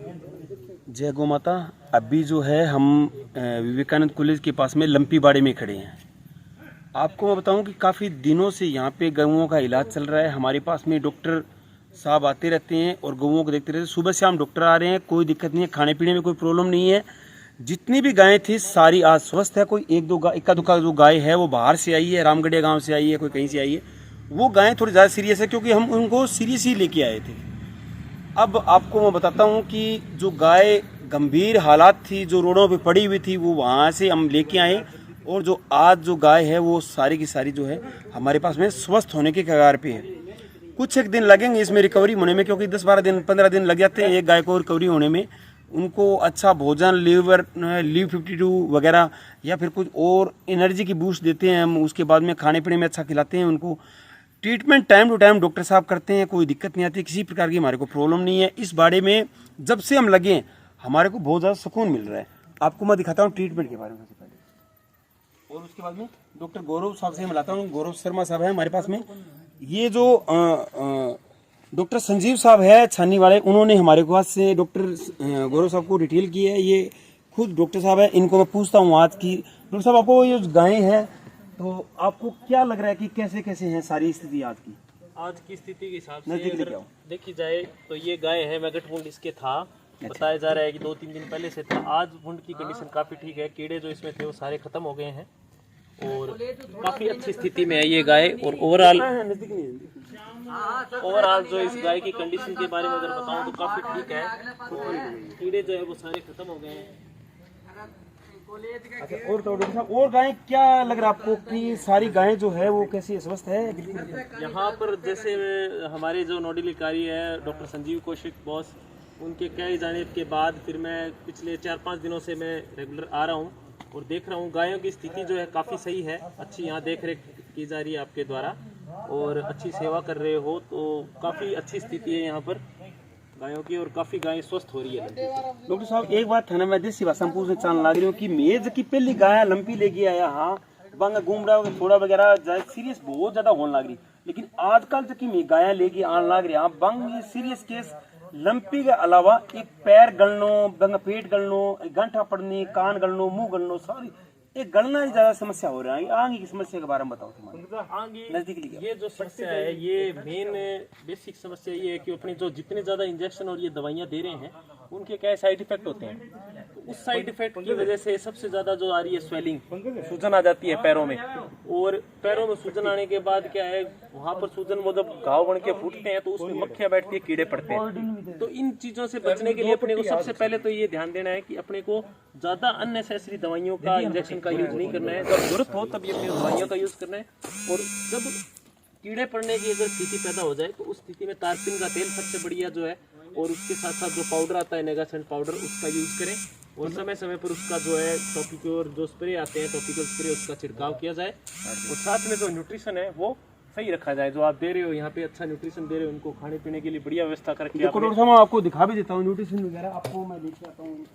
जय गौ माता। अभी जो है हम विवेकानंद कॉलेज के पास में लंपी बाड़े में खड़े हैं। आपको मैं बताऊं कि काफ़ी दिनों से यहाँ पे गऊओं का इलाज चल रहा है। हमारे पास में डॉक्टर साहब आते रहते हैं और गऊओं को देखते रहते हैं। सुबह शाम डॉक्टर आ रहे हैं, कोई दिक्कत नहीं है, खाने पीने में कोई प्रॉब्लम नहीं है। जितनी भी गायें थी सारी आज स्वस्थ है। कोई एक दो गाय, इक्का दुक्का जो गाय है वो बाहर से आई है, रामगढ़िया गाँव से आई है, कोई कहीं से आई है। वो गायें थोड़ी ज़्यादा सीरियस है क्योंकि हम उनको सीरियस ही लेके आए थे। अब आपको मैं बताता हूँ कि जो गाय गंभीर हालात थी, जो रोडों पे पड़ी हुई थी, वो वहाँ से हम लेके आए। और जो आज जो गाय है वो सारी की सारी जो है हमारे पास में स्वस्थ होने के कगार पे है। कुछ एक दिन लगेंगे इसमें रिकवरी होने में, क्योंकि 10-12 दिन 15 दिन लग जाते हैं एक गाय को रिकवरी होने में। उनको अच्छा भोजन, लीव 52 वगैरह या फिर कुछ और एनर्जी की बूस्ट देते हैं हम। उसके बाद में खाने पीने में अच्छा खिलाते हैं उनको। Treatment time to time doctor साहब करते हैं, कोई दिक्कत नहीं आती, किसी प्रकार की हमारे को प्रॉब्लम नहीं है। इस बाड़े में जब से हम लगे हमारे को बहुत ज़्यादा सुकून मिल रहा है। आपको मैं दिखाता हूँ ट्रीटमेंट के बारे में सबसे पहले, और उसके बाद में डॉक्टर गौरव साहब से मिलाता हूँ। गौरव शर्मा साहब है हमारे पास में। ये जो डॉक्टर संजीव साहब है छानी वाले, उन्होंने हमारे पास से डॉक्टर गौरव साहब को डिटेल की है। ये खुद डॉक्टर साहब है, इनको मैं पूछता हूँ आज की। डॉक्टर साहब, आपको ये गायें हैं तो आपको क्या लग रहा है कि कैसे कैसे है सारी स्थिति आज की? आज की स्थिति के हिसाब से अगर देखी जाए तो ये गाय है, मैगट वुंड इसके था। बताया जा रहा है कि 2-3 दिन पहले से था। आज वुंड की कंडीशन काफी ठीक है, कीड़े जो इसमें थे वो सारे खत्म हो गए हैं और काफी अच्छी स्थिति में है ये गाय। और ओवरऑल जो इस गाय की कंडीशन के बारे में अगर बताऊं तो काफी ठीक है। कीड़े जो है वो सारे खत्म हो गए हैं। अच्छा, और तो डॉक्टर साहब, और गायें क्या लग रहा है आपको कि सारी गायें जो है वो कैसी स्वस्थ है? यहाँ पर जैसे हमारे जो नोडल अधिकारी है डॉक्टर संजीव कौशिक बॉस, उनके कहे जाने के बाद फिर मैं पिछले 4-5 दिनों से मैं रेगुलर आ रहा हूँ और देख रहा हूँ गायों की स्थिति जो है काफ़ी सही है। अच्छी यहाँ देख रेख की जा रही है आपके द्वारा और अच्छी सेवा कर रहे हो, तो काफ़ी अच्छी स्थिति है यहाँ पर गायों की और काफी गायें स्वस्थ हो रही है। डॉक्टर साहब, एक बात है ना, मैं देसी भाषा में पूछना चाहने लग रही हूँ कि मेज की पहली गाय लंपी लेके आया, हाँ बंग घूम रहा थोड़ा वगैरह सीरियस बहुत ज्यादा होने लग रही, लेकिन आजकल जो की गाय लेके आने लग रही, हाँ बंग सीरियस केस लंपी के अलावा एक पैर गलनो, बंग पेट गलनो, गंठा पड़नी, कान गलनो, मुंह गलनो, सारी एक गलना ही ज्यादा समस्या हो रहा है। आगे की समस्या के बारे में बताओ तुम्हारे आगे नजदीक। ये जो समस्या है, ये मेन बेसिक समस्या ये है कि अपने जो जितने ज्यादा इंजेक्शन और ये दवाइयाँ दे रहे हैं उनके क्या साइड इफेक्ट होते हैं। तो उस साइड इफेक्ट की वजह से सबसे ज्यादा जो आ रही है स्वेलिंग, सूजन आ जाती है पैरों में। और पैरों में सूजन आने के बाद क्या है, वहाँ पर सूजन वो जब घाव बन के फूटते हैं तो उसमें मक्खियाँ बैठती है, कीड़े पड़ते हैं। तो इन चीजों से बचने के लिए अपने को सबसे पहले तो ये ध्यान देना है कि अपने को ज्यादा अननेसेसरी दवाइयों का, इंजेक्शन का यूज नहीं करना है। जब जरूरत हो तब ये अपनी दवाइयों का यूज करना है। और जब कीड़े पड़ने की अगर स्थिति पैदा हो जाए तो उस स्थिति में तारपीन का तेल सबसे बढ़िया जो है, और उसके साथ साथ जो पाउडर आता है नेगासेंट पाउडर, उसका यूज करें। और समय समय पर उसका जो है टॉपिकल जो स्प्रे आते हैं, टॉपिकल स्प्रे, उसका छिड़काव किया जाए। और साथ में जो न्यूट्रिशन है वो सही रखा जाए। जो आप दे रहे हो यहाँ पे अच्छा न्यूट्रिशन दे रहे हो, उनको खाने पीने के लिए बढ़िया व्यवस्था करके आपको दिखा भी देता हूँ न्यूट्रिशन वगैरह। आपको मैं लेके आता हूँ,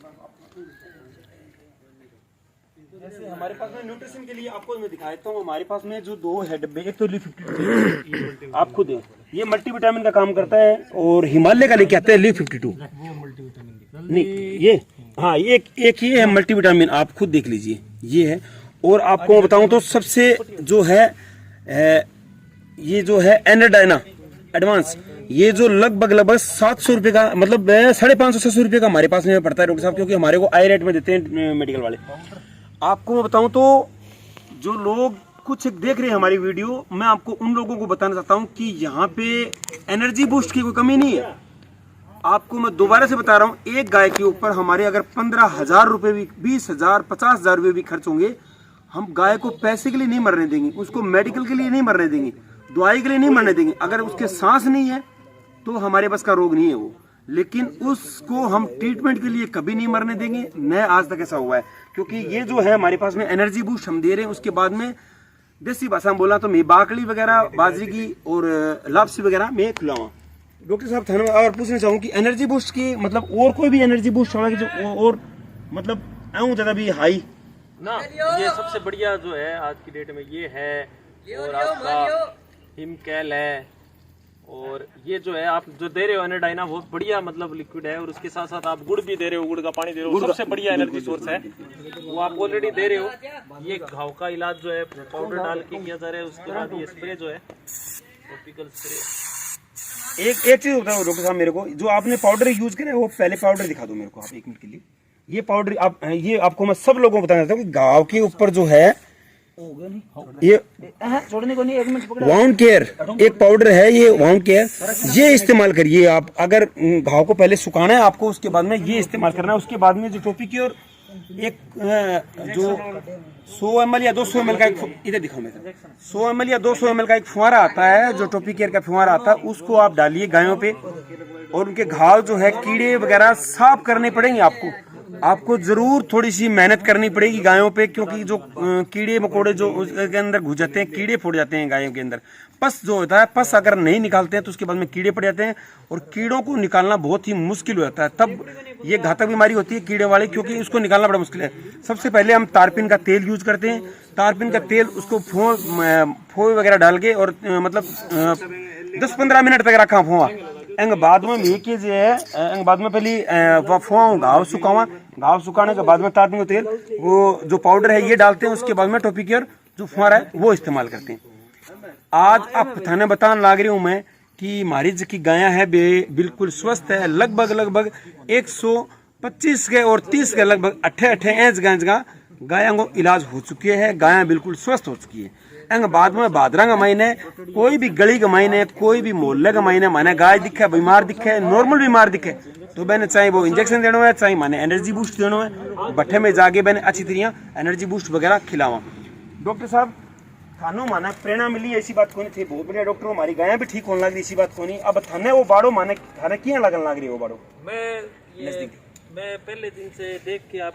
जैसे हमारे पास में न्यूट्रिशन के लिए आपको मैं दिखा देता हूँ। हमारे पास में जो 2 है डब्बे, एक तो लीफ 52 आप खुद है, ये मल्टीविटामिन का काम करता है, और हिमालय का लेके आते हैं लीफ 52 नहीं, ये हाँ एक ये है मल्टीविटामिन, आप खुद देख लीजिए ये है। और आपको बताऊं तो सबसे जो है ये जो है एनर्डाइना एडवांस, ये जो लगभग 700 रुपये का, मतलब 550-600 रुपये का हमारे पास में पड़ता है डॉक्टर साहब, क्योंकि हमारे को आई रेट में देते हैं मेडिकल वाले। आपको मैं बताऊं तो जो लोग कुछ देख रहे हैं हमारी वीडियो, मैं आपको उन लोगों को बताना चाहता हूं कि यहाँ पे एनर्जी बूस्ट की कोई कमी नहीं है। आपको मैं दोबारा से बता रहा हूँ, एक गाय के ऊपर हमारे अगर 15,000 रुपये भी, 20,000, 50,000 रुपये भी खर्च होंगे, हम गाय को पैसे के लिए नहीं मरने देंगे, उसको मेडिकल के लिए नहीं मरने देंगे, दवाई के लिए नहीं मरने देंगे। अगर उसके सांस नहीं है तो हमारे बस का रोग नहीं है वो, लेकिन उसको हम ट्रीटमेंट के लिए कभी नहीं मरने देंगे, न आज तक ऐसा हुआ है। क्योंकि ये जो है हमारे पास में एनर्जी बूस्ट हम दे रहे हैं। उसके बाद में देसी भाषा में बोला तो मैं बाकली वगैरह, बाजरी की और लापसी वगैरह मैं खिलाऊंगा। डॉक्टर साहब धन्यवाद। और पूछना चाहूँ कि एनर्जी बूस्ट की मतलब और कोई भी एनर्जी बूस्ट होगा कि जो और मतलब ज्यादा भी हाई ना, ये सबसे बढ़िया जो है आज की डेट में ये है। और आपका हिमकैल है और ये जो है आप जो दे रहे हो एनेडाइना बहुत बढ़िया मतलब लिक्विड है, और उसके साथ साथ आप गुड़ भी दे रहे हो, गुड़ का पानी दे रहे हो, सबसे बढ़िया एनर्जी सोर्स है वो आप ऑलरेडी दे रहे हो। ये घाव का इलाज जो है पाउडर डाल के किया जा रहा है, उसके बाद ये स्प्रे जो है टॉपिकल स्प्रे। एक चीज बताओ डॉक्टर साहब मेरे को, जो आपने पाउडर यूज करे वो पहले पाउडर दिखा दो मेरे को आप 1 मिनट के लिए। ये पाउडर आप, ये आपको मैं सब लोगों को बताना चाहता हूँ कि घाव के ऊपर जो है ये छोड़ने को नहीं, 1 मिनट पकड़ो। वाउंड केयर एक पाउडर है, ये वाउंड केयर, ये इस्तेमाल करिए आप। अगर घाव को पहले सुखाना है आपको, उसके बाद में ये इस्तेमाल करना है। उसके बाद में जो टोपी की और एक जो 100 ml या 200 ml का एक, इधर दिखाओ मेरे, 100 ml या 200 ml का एक फुहारा आता है, जो टोपी केयर का फुहारा आता है, उसको आप डालिए गायों पे, और उनके घाव जो है कीड़े वगैरह साफ करने पड़ेंगे आपको जरूर थोड़ी सी मेहनत करनी पड़ेगी गायों पे, क्योंकि जो कीड़े मकोड़े जो उसके अंदर घुस जाते हैं, कीड़े फूट जाते हैं गायों के अंदर। पस जो होता है, पस अगर नहीं निकालते हैं तो उसके बाद में कीड़े पड़ जाते हैं, और कीड़ों को निकालना बहुत ही मुश्किल हो जाता है। तब ये घातक बीमारी होती है कीड़े वाली, क्योंकि उसको निकालना बड़ा मुश्किल है। सबसे पहले हम तारपीन का तेल यूज करते हैं। तारपीन का तेल उसको फोए वगैरह डाल के, और मतलब 10-15 मिनट तक रखा फोआ। एंग बाद में ये जो है, एंग बाद में पहले फोआ घाव सुखावा, घाव सुखाने के बाद में तारपीन का तेल, वो जो पाउडर है ये डालते हैं। उसके बाद में टोपी केयर जो फुहारा है वो इस्तेमाल करते हैं। आज आप थाने बताने लग रही हूँ मैं कि हमारी जो की गायां है बिल्कुल स्वस्थ है। लगभग 125 के और 30 के लगभग 8 गायों को इलाज हो चुके हैं। गायां बिल्कुल स्वस्थ हो चुकी है। एंग बाद में भाद्रा का महीने, कोई भी गली का महीने, कोई भी मोहल्ले का महीने माने गाय दिखे बीमार दिखे, नॉर्मल बीमार दिखे, तो मैंने चाहे वो इंजेक्शन देना है, चाहे माने एनर्जी बूस्ट देना है, भट्ठे में जाके मैंने अच्छी तरह एनर्जी बूस्ट वगैरह खिलावा। डॉक्टर साहब थानों माना प्रेरणा मिली, ऐसी बात कोनी थी, बहुत बढ़िया डॉक्टर, हमारी गायें भी ठीक होने लग रही, ऐसी बात कोनी। अब थाने वो बाड़ो माने थाने किया लगन लग रही है वो बाड़ो। मैं पहले दिन से देख के आप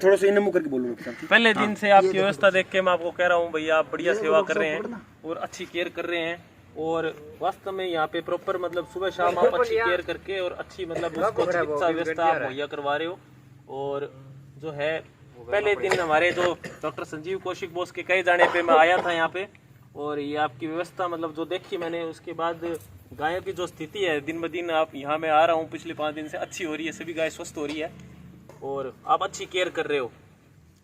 थोड़ा सा इन मुंह करके बोलूँ, पहले दिन से आपकी व्यवस्था देख के मैं आपको कह रहा हूँ भैया, आप बढ़िया सेवा कर रहे हैं और अच्छी केयर कर रहे हैं, और वास्तव में यहाँ पे प्रॉपर मतलब सुबह शाम आप अच्छी केयर करके और अच्छी मतलब उसको चिकित्सा व्यवस्था आप मुहैया करवा रहे हो। और जो है पहले दिन हमारे जो डॉक्टर संजीव कौशिक बोस के कहे जाने पे मैं आया था यहाँ पे, और ये आपकी व्यवस्था मतलब जो देखी मैंने, उसके बाद गायों की जो स्थिति है दिन ब दिन, आप यहाँ मैं आ रहा हूँ पिछले 5 दिन से, अच्छी हो रही है, सभी गाय स्वस्थ हो रही है और आप अच्छी केयर कर रहे हो।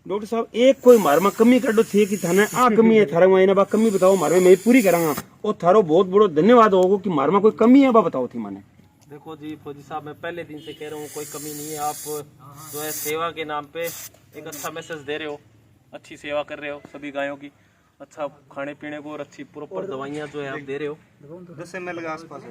डॉक्टर साहब एक कोई मार में कमी कर दो थी कि थाने आ कमी है थारा महीना बा कमी बताओ मार में मैं पूरी करांगा, और थारो बहुत बड़ो धन्यवाद होगो कि मार में कोई कमी है बा बताओ थी माने। देखो जी फौजी साहब, मैं पहले दिन से कह रहा हूँ कोई कमी नहीं है। आप जो है सेवा के नाम पे एक अच्छा मैसेज दे रहे हो, अच्छी सेवा कर रहे हो सभी गायों की, अच्छा खाने पीने को और अच्छी प्रॉपर दवाइयाँ जो है आप दे रहे हो। 10 ml के आसपास है।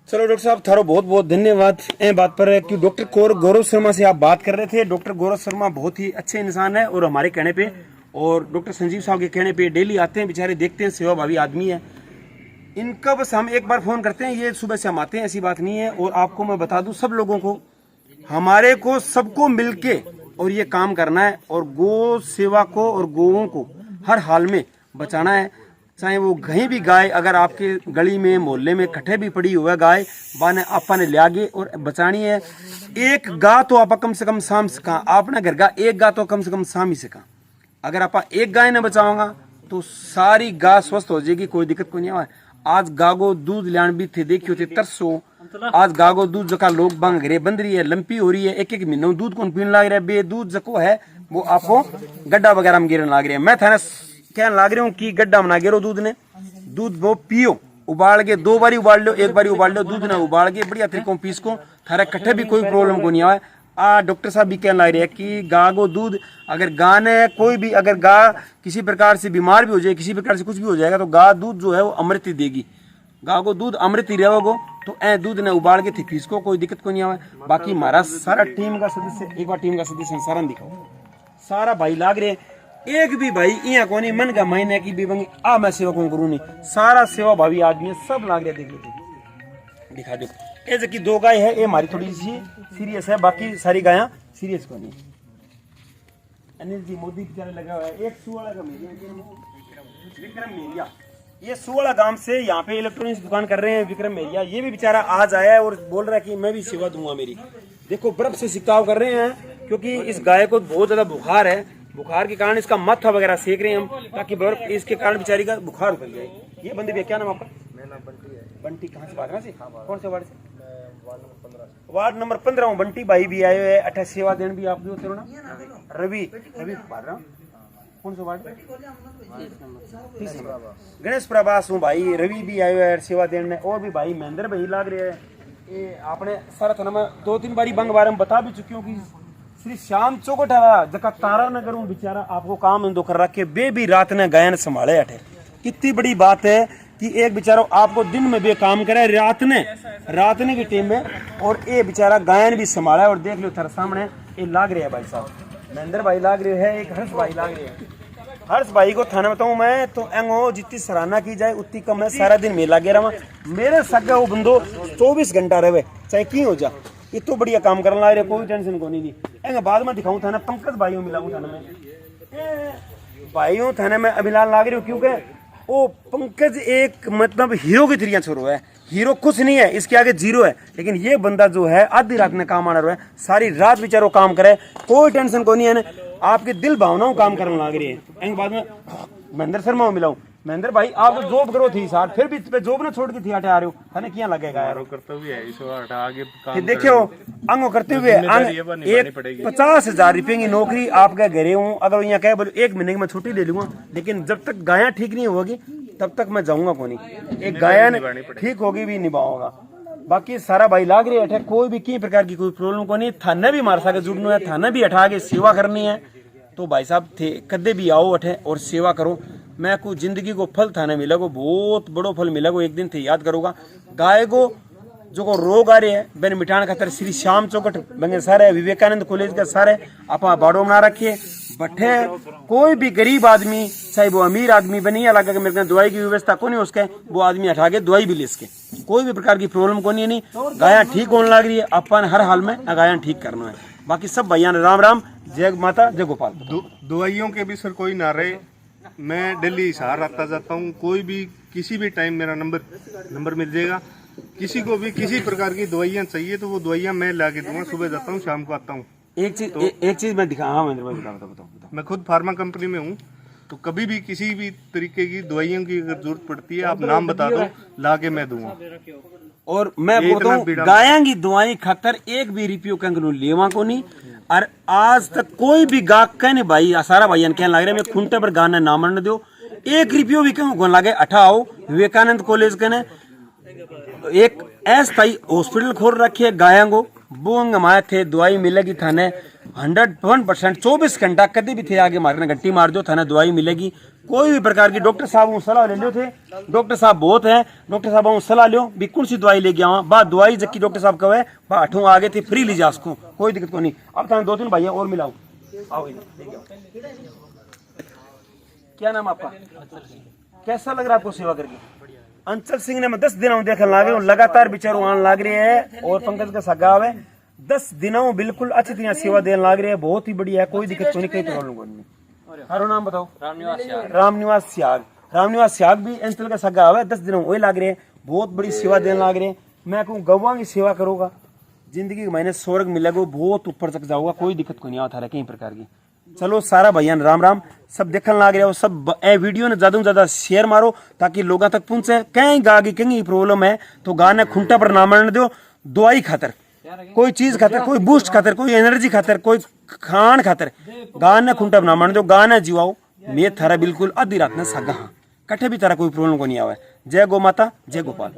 चलो डॉक्टर साहब थारो बहुत बहुत धन्यवाद ए बात पर कि डॉक्टर गौरव शर्मा से आप बात कर रहे थे। डॉक्टर गौरव शर्मा बहुत ही अच्छे इंसान है, और हमारे कहने पे और डॉक्टर संजीव साहब के कहने पे डेली आते हैं, बेचारे देखते हैं, सेवा भावी आदमी है। इनका बस हम एक बार फोन करते हैं, ये सुबह से हम आते हैं, ऐसी बात नहीं है। और आपको मैं बता दूं, सब लोगों को हमारे को सबको मिलके और ये काम करना है, और गौ सेवा को और गौओं को हर हाल में बचाना है। चाहे वो कहीं भी गाय अगर आपके गली में मोहल्ले में कट्ठे भी पड़ी हुआ गाय बाने आपा ने लियागे और बचानी है। एक गाय तो आप कम से कम शाम सका, आपने घर का एक गाय तो कम से कम शाम ही सका। अगर आप एक गाय ने बचाओगा तो सारी गाय स्वस्थ हो जाएगी, कोई दिक्कत को नहीं आवा। आज गागो दूध लियान भी थे, देखियो थे तरसो, आज गागो दूध जका लोग बांग घरे बंद रही है, लंपी हो रही है, एक एक महीनों दूध कौन पीने लग रहा है, बे दूध जको है वो आपको गड्ढा वगैरह में गिरने लग रहे हैं। मैं थाने कहने लग रही हूँ कि गड्ढा में ना गिरो दूध ने, दूध वो पियो, उबाल के 2 बारी उबाल लो, 1 बारी उबाल लो, दूध ने उबाल के बढ़िया तरीकों पीस को थारे कट्ठे भी कोई प्रॉब्लम को नहीं आए। डॉक्टर साहब भी कहने लग रहे हैं कि गाय को दूध अगर गाय ने कोई भी अगर गाय किसी प्रकार से बीमार भी हो जाए, किसी प्रकार से कुछ भी हो जाएगा, तो गाय दूध जो है वो अमृत ही देगी। गाय को दूध अमृत ही रहेगा, तो ए दूध ने उबाल के थी पीस को, कोई दिक्कत को नहीं आवे। बाकी हमारा सारा टीम का सदस्य, एक बार टीम का सदस्य सारा दिखाओ, सारा भाई लाग रहे, एक भी भाई यहाँ को नहीं मन का महीने की भी बंगी आ मैं सेवा कौन करूँ नहीं, सारा सेवा भावी आदमी सब लाग रहे। देख लो दिखा दो, ये जो की 2 गाय है ये हमारी थोड़ी सी सीरियस है, बाकी सारी गायां सीरियस को नहीं। अनिल जी मोदी बेचारे लगा हुआ है। एक सुवाड़ा का विक्रम मेरिया, ये सुवाड़ा गांव से यहाँ पे इलेक्ट्रॉनिक्स दुकान कर रहे हैं विक्रम मेरिया, ये भी बेचारा आज आया है और बोल रहा है कि मैं भी सेवा दूंगा मेरी। देखो बर्फ से सिकाव कर रहे हैं, क्योंकि इस गाय को बहुत ज्यादा बुखार है, बुखार के कारण इसका माथा वगैरह सेक रहे हैं हम, ताकि बर्फ इसके कारण बेचारी का बुखार उतर जाए। ये बंदे भैया क्या नाम आपका? बंटी कहाँ से बात से कौन से वार्ड से? वार्ड नंबर 15 हूँ। बंटी भाई भी आए हुए अठा सेवा देन भी आप भी होते हो ना? रवि बात रहा हूँ। कौन सा वार्ड? 30 नंबर। गणेश प्रभास हूँ भाई। रवि भी आए हुए है सेवा देने और भी भाई महेंद्र भाई लाग रहे हैं। ये आपने सारा थाना में 2-3 बारी बंग बारे में बता भी चुकी हूँ कि श्री श्याम चौकटा जका तारा नगर हूँ बेचारा आपको काम इंदो कर रखे बे भी रात ने गायन संभाले अठे। कितनी बड़ी बात है कि एक बेचारा आपको दिन में भी काम करे रात ने की टीम में और ये बेचारा गायन भी संभाला है। और देख लो थारे सामने ये लाग रहे हैं भाई साहब महेंद्र भाई लाग रहे हैं एक हर्ष भाई लाग रहे हैं। हर्ष भाई को थाना बताऊं मैं तो एंगो जितनी सराहना की जाए उतनी कम है। सारा दिन मेला गे रहा मेरे सगे वो बंदो 24 घंटा रहे चाहे की हो जा ये तो बढ़िया काम करने लग रहे कोई टेंशन को नहीं एंगे बाद में दिखाऊं थाना पंकज भाइयों मिला थाना में भाइयों थाने में अभिलान लाग रही क्योंकि वो पंकज एक मतलब हीरो की तरिया छोरो है। हीरो कुछ नहीं है इसके आगे जीरो है। लेकिन ये बंदा जो है आधी रात में काम आना रहा है सारी रात बेचारो काम करे कोई टेंशन को नहीं है। आपके दिल भावनाओं काम करने लग रही है। बाद में महेंद्र शर्मा मिलाऊं महेंद्र भाई आप तो जॉब करो थी सार फिर भी जॉब ना छोड़ के थी हटे आ रहे हो थाने क्या लगेगा यार कर्तव्य है इस आगे फिर देखियो अंगो करते हुए एक 50,000 रुपए की नौकरी आपके घरे हूँ अगर यहाँ कहे बोलो 1 महीने की मैं छुट्टी ले लूंगा लेकिन जब तक गायन ठीक नहीं होगी तब तक मैं जाऊंगा को नहीं। एक गायन ठीक होगी भी निभाऊंगा बाकी सारा भाई लाग रही है कोई भी किसी प्रकार की कोई प्रॉब्लम को नहीं। थाना भी मार सके जुड़ना है थाना भी हटा के सेवा करनी है तो भाई साहब थे कदे भी आओ अठे और सेवा करो। मैं को जिंदगी को फल थाने मिलेगा बहुत बड़ो फल मिलेगा एक दिन थे याद करूंगा। गाय को जो को रोग आ रहे हैं बेन मिटान खातर श्री श्याम चौकट बंगे सारे विवेकानंद कॉलेज का सारे आप बाड़ो बना रखिए बठे कोई भी गरीब आदमी चाहे वो अमीर आदमी बनी या लगा मेरे दवाई की व्यवस्था को नहीं उसके वो आदमी हटा के दवाई भी ले सके कोई भी प्रकार की प्रॉब्लम को नहीं गायन ठीक होने लग रही है अपन हर हाल में गायन ठीक करना है। बाकी सब भैया राम राम जय माता जय गोपाल। दवाइयों के भी सर कोई ना रहे मैं दिल्ली हिसार आता जाता हूँ कोई भी किसी भी टाइम मेरा नंबर मिल जाएगा। किसी को भी किसी प्रकार की दवाइयाँ चाहिए तो वो दवाइयाँ मैं ला के दूंगा। सुबह जाता हूँ शाम को आता हूँ। एक चीज मैं दिखा हाँ बताओ। मैं खुद फार्मा कंपनी में हूँ तो कभी भी किसी भी तरीके की दवाइयों की अगर जरूरत पड़ती है आप नाम बता दो ला के मैं दूंगा। और मैं बोलता हूँ गायों की दवाई खातर एक भी रुपयो कंगनू लेवा को नहीं और आज तक कोई भी गाहक कहने भाई सारा भाई कहने लग रहे मैं खूंटे पर गाना ना मरने दो 1 रुपयो भी क्यों गोन लगे अठाओ विवेकानंद कॉलेज के एक अस्थायी हॉस्पिटल खोल रखी है गायों को वो हमारे थे दवाई मिलेगी थाने 100% 24 घंटा कभी भी थे आगे मारने घंटी मार दो थाने दवाई मिलेगी। कोई भी प्रकार की डॉक्टर साहब सलाह ले लो थे डॉक्टर साहब बहुत है डॉक्टर साहब सलाह लो भी कौन सी दवाई लेके आवा बात दवाई जबकि डॉक्टर साहब कहे अठों आगे थे फ्री ली जा उसको कोई दिक्कत को नहीं। अब थाने 2-3 भाइयों और मिलाओ आओ क्या नाम आपका कैसा लग रहा है आपको सेवा करके? अंचल सिंह ने मैं 10 दिनों देखने लगे लगातार बिचारो आने लग रहे हैं और पंकज का सगाव है 10 दिनों बिल्कुल अच्छी तरह सेवा देने लग रहे हैं बहुत ही बढ़िया है कोई दिक्कत नहीं कहीं प्रॉब्लम नहीं। हरो नाम बताओ? रामनिवास सियाग भी अंचल का सगाव है 10 दिनों वही लग रहे हैं बहुत बड़ी सेवा देने लग रहे हैं। मैं कहूँ गौवा की सेवा करोगा जिंदगी के मैंने स्वर्ग मिलेगा बहुत ऊपर तक जाऊंगा कोई दिक्कत को नहीं आता है कहीं प्रकार की। चलो सारा भैया राम राम सब देखने लग रहे हो सब ए वीडियो ने ज्यादा से ज्यादा शेयर मारो ताकि लोगों तक पहुंचे। कहीं गा की कहीं प्रॉब्लम है तो गाने खूंटा पर ना मरने दो दवाई खातर कोई चीज खातर कोई बूस्ट खातर कोई एनर्जी खातर कोई खान खातर गाने खूंटा पर ना मरने दो गाने जीवाओ। मैं थारा बिल्कुल आधी रात में सगा हाँ कट्ठे भी तारा कोई प्रॉब्लम को नहीं आवा। जय गौ माता जय गोपाल।